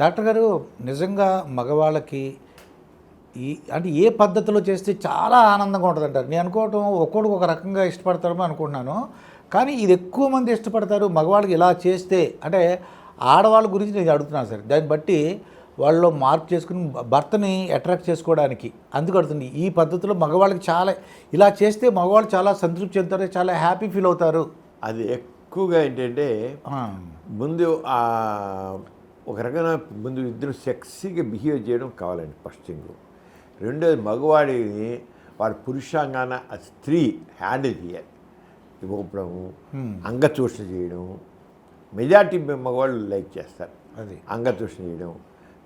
Doctor గారు నిజంగా మగవాళ్ళకి అంటే ఏ పద్ధతిలో చేస్తే చాలా ఆనందంగా ఉంటుందంటారు. నేను అనుకోవటం ఒక్కొక్కడికి ఒక రకంగా ఇష్టపడతారో అనుకుంటున్నాను. కానీ ఇది ఎక్కువ మంది ఇష్టపడతారు మగవాళ్ళకి ఇలా చేస్తే. అంటే ఆడవాళ్ళ గురించి నేను అడుగుతున్నాను సార్. దాన్ని బట్టి వాళ్ళు మార్పు చేసుకుని భర్తని అట్రాక్ట్ చేసుకోవడానికి అందుకు అడుగుతుంది. ఈ పద్ధతిలో మగవాళ్ళకి చాలా ఇలా చేస్తే మగవాళ్ళు చాలా సంతృప్తి చెందుతారు, చాలా హ్యాపీ ఫీల్ అవుతారు. అది ఎక్కువగా ఏంటంటే ముందు ఒక రకమైన ముందు ఇద్దరు సెక్సీగా బిహేవ్ చేయడం కావాలండి ఫస్ట్ థింగ్. రెండోది మగవాడిని వాడి పురుషాంగాన స్త్రీ హ్యాండిల్ చేయాలి, ఇవ్వకపోవడము, అంగచూషణ చేయడం. మెజార్టీ మగవాళ్ళు లైక్ చేస్తారు అది అంగచూషణ చేయడం,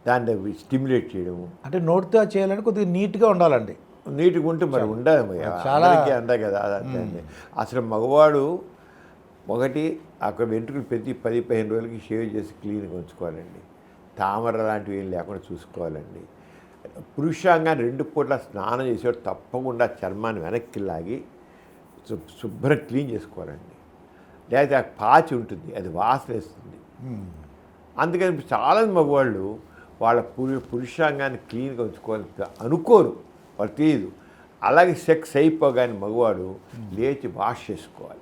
దాన్ని స్టిమ్యులేట్ చేయడం. అంటే నోటితో చేయాలని కొద్దిగా నీట్గా ఉండాలండి. నీట్గా ఉంటే మరి ఉండాలి, చాలా అందా కదా. అసలు మగవాడు ఒకటి అక్కడ వెంట్రుకలు ప్రతి 10-15 రోజులకి షేవ్ చేసి క్లీన్గా ఉంచుకోవాలండి. తామర లాంటివి ఏం లేకుండా చూసుకోవాలండి. పురుషాంగాన్ని 2 పూట్ల స్నానం చేసేవాడు తప్పకుండా చర్మాన్ని వెనక్కి లాగి శుభ్రం క్లీన్ చేసుకోవాలండి. లేకపోతే ఆ పాచి ఉంటుంది, అది వాసన వేస్తుంది. అందుకని చాలా మగవాళ్ళు వాళ్ళ పురుషాంగాన్ని క్లీన్గా ఉంచుకోవాలి అనుకోరు, వాళ్ళు తెలియదు. అలాగే సెక్స్ అయిపోగానే మగవాడు లేచి వాష్ చేసుకోవాలి,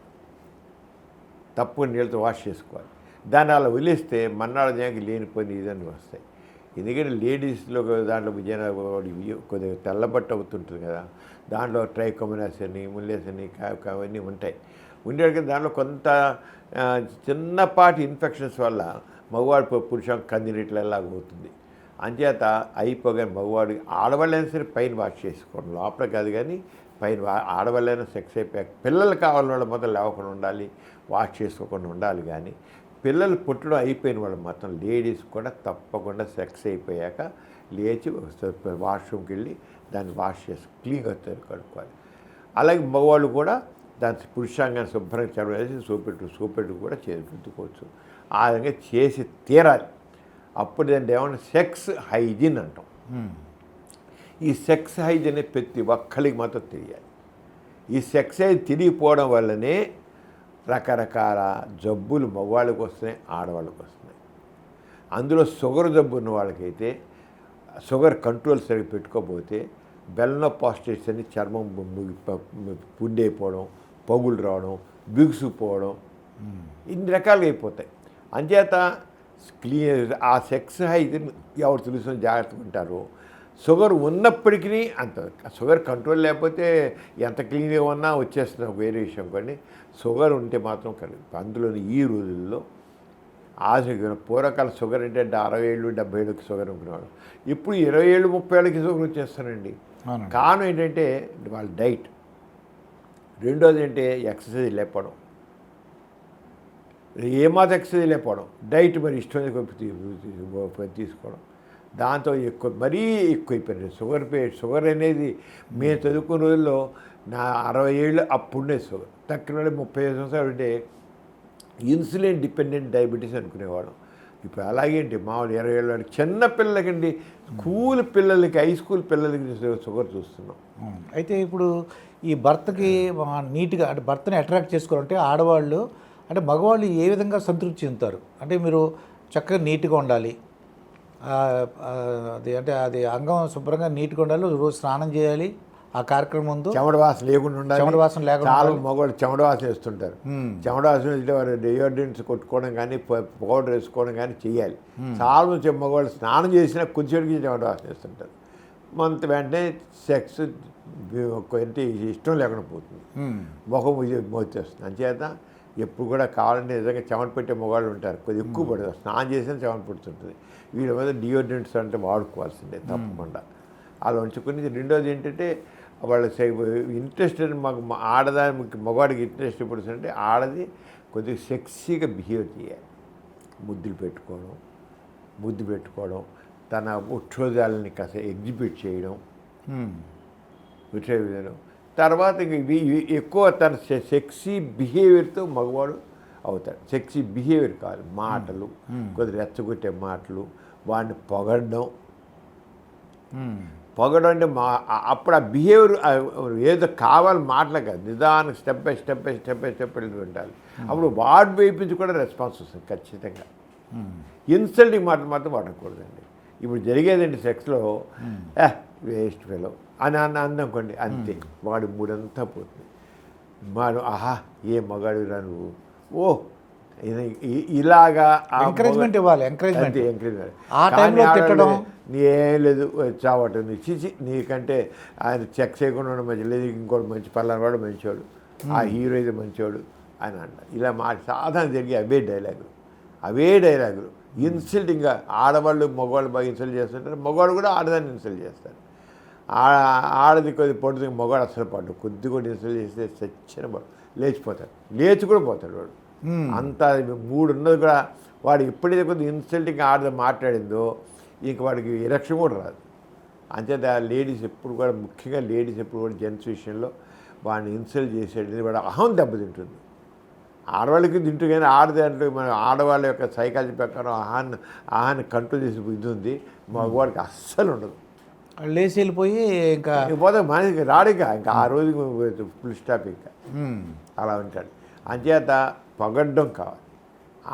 తప్పు నీళ్ళతో వాష్ చేసుకోవాలి. దాన్ని అలా వదిలేస్తే మన్నాడు దానికి లేనిపోయిన ఇదని వస్తాయి. ఎందుకంటే లేడీస్లో దాంట్లో కొద్దిగా తెల్లబట్ట అవుతుంటుంది కదా, దాంట్లో ట్రైకోమోనాస్ అని, ముల్లేస్ అని, అవన్నీ ఉంటాయి. ఉండేటికి దాంట్లో కొంత చిన్నపాటి ఇన్ఫెక్షన్స్ వల్ల మగవాడు పురుషం కందినట్లలాగా అవుతుంది. అంచేత అయిపోగానే మగవాడు ఆడవాళ్ళైనా సరే పైన వాష్ చేసుకోవడం, లోపల కాదు కానీ పైన ఆడవాళ్ళైనా సెక్స్ అయిపోయాక పిల్లలు కావాలని వాళ్ళు మొత్తం లేవకుండా ఉండాలి, వాష్ చేసుకోకుండా ఉండాలి. కానీ పిల్లలు పుట్టడం అయిపోయిన వాళ్ళు మాత్రం లేడీస్ కూడా తప్పకుండా సెక్స్ అయిపోయాక లేచి వాష్రూమ్కి వెళ్ళి దాన్ని వాష్ చేసి క్లీన్గా కడుక్కోవాలి. అలాగే మగవాళ్ళు కూడా దాని పురుషాంగాన్ని శుభ్రంగా చర్మ వేసి సోపెట్టు కూడా చేతుకోవచ్చు. ఆ విధంగా చేసి తీరాలి. అప్పుడు దాన్ని ఏమన్నా సెక్స్ హైజీన్ అంటాం. ఈ సెక్స్ హైజీన్ ప్రతి ఒక్కరికి మాత్రం తెలియాలి. ఈ సెక్స్ హైజీన్ తిరిగిపోవడం వల్లనే రకరకాల జబ్బులు మగవాళ్ళకి వస్తున్నాయి, ఆడవాళ్ళకి వస్తున్నాయి. అందులో షుగర్ జబ్బు ఉన్న వాళ్ళకైతే షుగర్ కంట్రోల్ సరిగ్గా పెట్టుకోకపోతే బెల్నోపాస్టేట్స్ అని చర్మం పుండైపోవడం, పగులు రావడం, బిగుసుకుపోవడం, ఇన్ని రకాలుగా అయిపోతాయి. అంచేత ఆ సెక్స్ హైజీన్ ఎవరు తెలుసుకొని జాగ్రత్తగా ఉంటారో, షుగర్ ఉన్నప్పటికీ అంత షుగర్ కంట్రోల్ లేకపోతే ఎంత క్లీన్గా ఉన్నా వచ్చేస్తుంది, ఒక వేరే విషయం. కానీ షుగర్ ఉంటే మాత్రం కలిగి అందులో ఈ రోజుల్లో పూర్వకాల షుగర్ అంటే 60 ఏళ్ళు 70 ఏళ్ళకి షుగర్ అనుకునేవాడు. ఇప్పుడు 20 ఏళ్ళు 30 ఏళ్ళకి షుగర్ వచ్చేస్తానండి. కారణం ఏంటంటే వాళ్ళ డైట్. రెండోది అంటే ఎక్సర్సైజ్ లేకపోవడం, ఏమాత్రం ఎక్సర్సైజ్ లేకపోవడం, డైట్ మరి ఇష్టం తీసుకోవడం. దాంతో మరీ ఎక్కువైపోయింది షుగర్ అనేది. మేము చదువుకున్న రోజుల్లో నా 60 ఏళ్ళు అప్పుడునే షుగర్, తక్కువ 35 సంవత్సరాలు ఉంటే ఇన్సులిన్ డిపెండెంట్ డయాబెటీస్ అనుకునేవాడు. ఇప్పుడు అలాగేంటి మామూలు 20 ఏళ్ళ చిన్న పిల్లలకండి, స్కూల్ పిల్లలకి, హై స్కూల్ పిల్లలకి షుగర్ చూస్తున్నాం. అయితే ఇప్పుడు ఈ భర్తకి నీట్గా అంటే భర్తని అట్రాక్ట్ చేసుకోవాలంటే ఆడవాళ్ళు అంటే మగవాళ్ళు ఏ విధంగా సంతృప్తి చెందుతారు? అంటే మీరు చక్కగా నీట్గా ఉండాలి, అది అంగం శుభ్రంగా నీట్గా ఉండాలి, రోజు స్నానం చేయాలి, ఆ కార్యక్రమం ముందు చెమట వాసన లేకుండా ఉండాలి. చెమట వాసన లేకుండా చాలా మగవాళ్ళు చెమట వాసన వేస్తుంటారు. చెమట వాసన వేస్తే వారు డియోడ్రెంట్స్ కొట్టుకోవడం కానీ పౌడర్ వేసుకోవడం కానీ చేయాలి. చాలా మంది మగవాళ్ళు స్నానం చేసినా కొద్దిసేపటికి చెమట వాసన వేస్తుంటారు. మనతో వెంటనే సెక్స్ అంటే ఇష్టం లేకుండా పోతుంది, ముఖం వచ్చేస్తుంది. అంచేత ఎప్పుడు కూడా కావాలంటే నిజంగా చెమట పెట్టే మగవాళ్ళు ఉంటారు, కొద్దిగా ఎక్కువ పడుతుంది, స్నానం చేసినా చెమట పడుతుంటుంది. వీళ్ళ మీద డియోడ్రెంట్స్ అంటే వాడుకోవాల్సిందే తప్పకుండా. అలా ఉంచుకుని రెండోది ఏంటంటే వాళ్ళ ఇంట్రెస్ట్ మాకు ఆడదానికి మగవాడికి ఇంట్రెస్ట్ ఎప్పుడు అంటే ఆడది కొద్దిగా సెక్సీగా బిహేవ్ చేయాలి, ముద్దు పెట్టుకోవడం, తన ఉక్షోదాలని కాస్త ఎగ్జిబిట్ చేయడం, విషయం. తర్వాత ఎక్కువ తన సెక్సీ బిహేవియర్తో మగవాడు అవుతాడు. సెక్సీ బిహేవియర్ కావాలి, మాటలు, కొద్దిగా రెచ్చగొట్టే మాటలు, వాడిని పొగడడం అంటే అప్పుడు ఆ బిహేవియర్ ఏదో కావాలి మాటలు కాదు, నిదానం స్టెప్ బై స్టెప్ వెళ్ళి ఉండాలి. అప్పుడు వాడు వైపు నుంచి కూడా రెస్పాన్స్ వస్తుంది ఖచ్చితంగా. ఇన్సల్టింగ్ మాటలు మాత్రం వాడకూడదండి. ఇప్పుడు జరిగేదండి సెక్స్లో వేస్ట్ ఫెలో అని అందనుకోండి, అంతే వాడు మూడంతా పోతుంది. వాడు ఆహా ఏ మగాడురా నువ్వు, ఓ ఇలాగా ఎంకరేజ్మెంట్ ఇవ్వాలి. ఎంకరేజ్మెంట్ ఆ కానీ టైంలో తిట్టడం ఏం లేదు చావటం నీ చిచి నీకంటే ఆయన చెక్ చేయకుండా ఉన్న మంచి లేదు, ఇంకోటి మంచి పల్లని వాడు మంచివాడు, ఆ హీరో అయితే మంచివాడు అని అంట. ఇలా సాధారణ జరిగే అవే డైలాగులు ఇన్సల్టింగ్గా ఆడవాళ్ళు మగవాళ్ళు బాగా ఇన్సల్ట్ చేస్తుంటారు, మగవాళ్ళు కూడా ఆడదాన్ని ఇన్సల్ట్ చేస్తారు. ఆడది కొద్ది పొడుతుంది, మగవాడు అసలు పడ్డు కొద్ది కూడా ఇన్సల్ట్ చేస్తే చచ్చిన లేచిపోతాడు, లేచి కూడా పోతాడు వాడు. అంత మూడు ఉన్నది కూడా వాడు ఎప్పుడైతే కొద్దిగా ఇన్సల్టింగ్ ఆడది మాట్లాడిందో ఇంక వాడికి ఎలక్షన్ కూడా రాదు. అంచేత లేడీస్ ఎప్పుడు కూడా, ముఖ్యంగా లేడీస్ ఎప్పుడు కూడా జెంట్స్ విషయంలో వాడిని ఇన్సల్ట్ చేసేది వాడు అహం దెబ్బతింటుంది. ఆడవాళ్ళకి తింటూ కానీ ఆడదాంట్లో మన ఆడవాళ్ళ యొక్క సైకాలజీ ప్రకారం ఆహాన్ని కంట్రోల్ చేసే ఇది ఉంది, మగవాడికి అస్సలు ఉండదు. లేచి వెళ్ళిపోయి ఇంకా పోతే మనిషికి రాడిగా ఇంకా ఆ రోజు ఫుల్ స్టాప్ ఇంకా అలా ఉంటాడు. అంచేత పొగడ్డం కావాలి,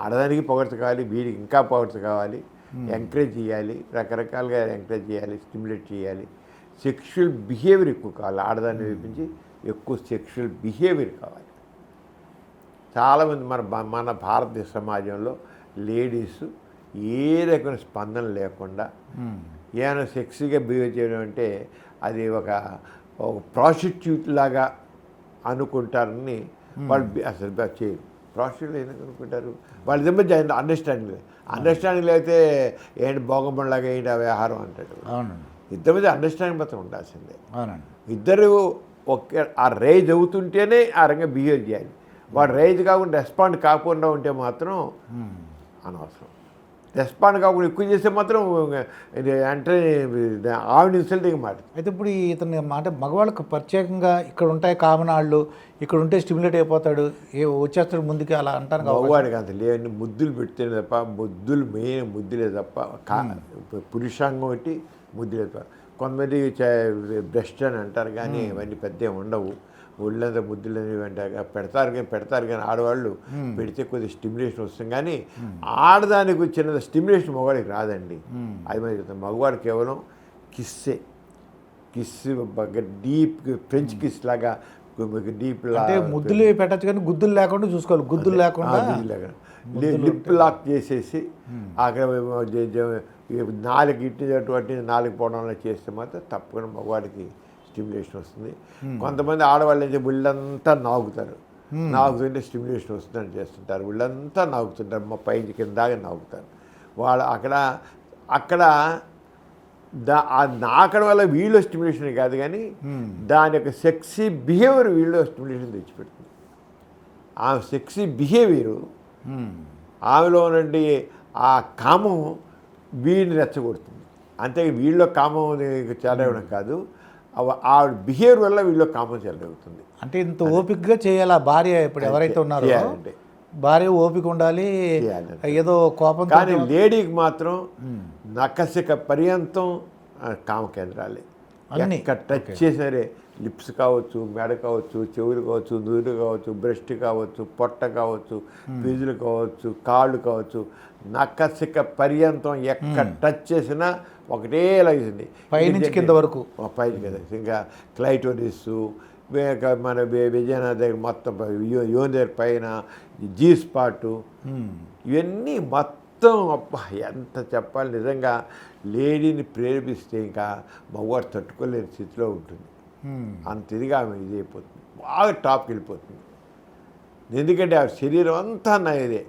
ఆడదానికి పొగడ్త కావాలి, వీడికి ఇంకా పొగడ్త కావాలి, ఎంకరేజ్ చేయాలి, రకరకాలుగా ఎంకరేజ్ చేయాలి, స్టిమ్యులేట్ చేయాలి. సెక్షువల్ బిహేవియర్ ఎక్కువ కావాలి, ఆడదాన్ని వేపించి ఎక్కువ సెక్షువల్ బిహేవియర్ కావాలి. చాలామంది మన భారతదేశ సమాజంలో లేడీస్ ఏ రకమైన స్పందన లేకుండా ఏమైనా సెక్సీగా బిహేవ్ చేయడం అంటే అది ఒక ప్రాస్టిట్యూట్ లాగా అనుకుంటారని వాళ్ళు అసలు చేయరు. ప్రాస్టిట్యూట్ ఎందుకు అనుకుంటారు? వాళ్ళ మధ్య అండర్స్టాండింగ్ అయితే ఏంటి భోగంలాగా ఏంటి ఆ వ్యవహారం అంటాడు. ఇద్దరి మధ్య అండర్స్టాండింగ్ మాత్రం ఉండాల్సిందే. ఇద్దరు ఒకే ఆ రేజ్ అవుతుంటేనే ఆ రకంగా బిహేవ్ చేయాలి. వాడు రేజ్ కాకుండా రెస్పాండ్ కాకుండా ఉంటే మాత్రం అనవసరం. రెస్పాండ్ కాకుండా ఎక్కువ చేస్తే మాత్రం అంటే ఆవిడ ఇన్సల్టింగ్ మాట. అయితే ఇప్పుడు ఇతని మాట మగవాళ్ళకి ప్రత్యేకంగా ఇక్కడ ఉంటాయి కామనాళ్ళు, ఇక్కడ ఉంటే స్టిమ్యులేట్ అయిపోతాడు, వచ్చేస్తాడు ముందుకి అలా అంటారు. మగవాడికి అంత లేని ముద్దులు పెడితేనే తప్ప, ముద్దులు మెయిన్ ముద్దులే తప్ప పురుషాంగం ఒకటి ముద్దులే తప్ప. కొంతమంది బ్రెస్ట్ అని అంటారు కానీ ఇవన్నీ పెద్ద ఉండవు, ఒళ్ళంతా ముద్దులు అనేవి అంటారు పెడతారు కానీ ఆడవాళ్ళు పెడితే కొద్దిగా స్టిమ్యులేషన్ వస్తుంది. కానీ ఆడదానికి వచ్చిన స్టిమ్యులేషన్ మగవాడికి రాదండి. అది మరి మగవాడు కేవలం కిస్ బాగా డీప్ ఫ్రెంచ్ కిస్ లాగా డీప్ ముద్దులు పెట్టచ్చు కానీ గుద్దులు లేకుండా చూసుకోవాలి. గుద్దులు లేకుండా లిప్ లాక్ చేసేసి అక్కడ నాలుగు ఇటువంటి నాలుగు పోవడంలో చేస్తే మాత్రం తప్పకుండా మగవాడికి స్టిమ్యులేషన్ వస్తుంది. కొంతమంది ఆడవాళ్ళు అయితే ఒళ్ళంతా నాగుతుంటే స్టిమ్యులేషన్ వస్తుందని చేస్తుంటారు. ఒళ్ళంతా నాగుతుంటారు, మా పైకి కింద దాకా నాగుతారు వాళ్ళు. అక్కడ ఆ నాకడం వల్ల వీళ్ళు స్టిమ్యులేషన్ కాదు కానీ దాని యొక్క సెక్సీ బిహేవియర్ వీళ్ళు స్టిమ్యులేషన్ తెచ్చిపెడుతుంది. ఆ సెక్సీ బిహేవియరు ఆమెలో నుండి ఆ కామం వీడిని రెచ్చగొడుతుంది. అంతే వీళ్ళలో కామం చెలరేవడం కాదు, ఆ బిహేవియర్ వల్ల వీళ్ళు కామం చెలరేగుతుంది. అంటే ఇంత ఓపికగా చేయాలి ఆ భార్య. ఇప్పుడు ఎవరైతే ఉన్నారో భార్య ఓపిక ఉండాలి, ఏదో కోపం. కానీ లేడీకి మాత్రం నకసిక పర్యంతం కామ కేంద్రాలే. ఎక్కడ టచ్ చేసారే, లిప్స్ కావచ్చు, మెడ కావచ్చు, చెవులు కావచ్చు, నూనె కావచ్చు, బ్రెస్ట్ కావచ్చు, పొట్ట కావచ్చు, ఫీజులు కావచ్చు, కాళ్ళు కావచ్చు, నకసిక పర్యంతం ఎక్కడ టచ్ చేసినా ఒకటే లాగింది పైనుంచి కింద వరకు. పైన కదా ఇంకా క్లైటోరిస్, మన విజయనాథ దగ్గర మొత్తం యోని దగ్గర పైన జీ స్పాటు, ఇవన్నీ మొత్తం అబ్బా ఎంత చెప్పాలి. నిజంగా లేడీని ప్రేరేపిస్తే ఇంకా మగవాడు తట్టుకోలేని స్థితిలో ఉంటుంది. అంత ఇదిగా ఆమె ఇది అయిపోతుంది, బాగా టాప్కి వెళ్ళిపోతుంది. ఎందుకంటే ఆ శరీరం అంతా ఇదే.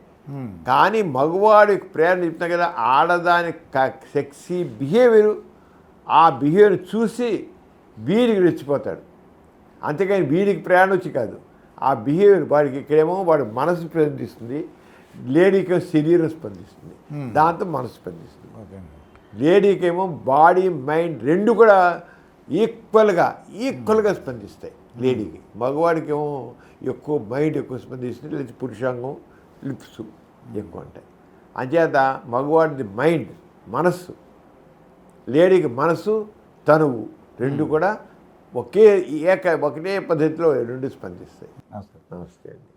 కానీ మగవాడికి ప్రేరణ చెప్తున్నా కదా, ఆడదాని సెక్సీ బిహేవియరు, ఆ బిహేవియర్ చూసి వీడికి రెచ్చిపోతాడు. అంతేకాని వీడికి ప్రేరణ వచ్చి కాదు, ఆ బిహేవియర్ వాడికి ఇక్కడేమో వాడు మనసు స్పందిస్తుంది, లేడీకి శరీరం స్పందిస్తుంది, దాంతో మనసు స్పందిస్తుంది. లేడీకేమో బాడీ మైండ్ రెండు కూడా ఈక్వల్గా స్పందిస్తాయి లేడీకి. మగవాడికి ఏమో ఎక్కువ మైండ్ ఎక్కువ స్పందిస్తుంది, లేదా పురుషాంగం లిప్స్ ఎక్కువ ఉంటాయి. అంచేత మగవాడిది మైండ్ మనస్సు, లేడీకి మనసు తనువు రెండు కూడా ఒకటే పద్ధతిలో రెండు స్పందిస్తాయి. నమస్తే నమస్తే అండి.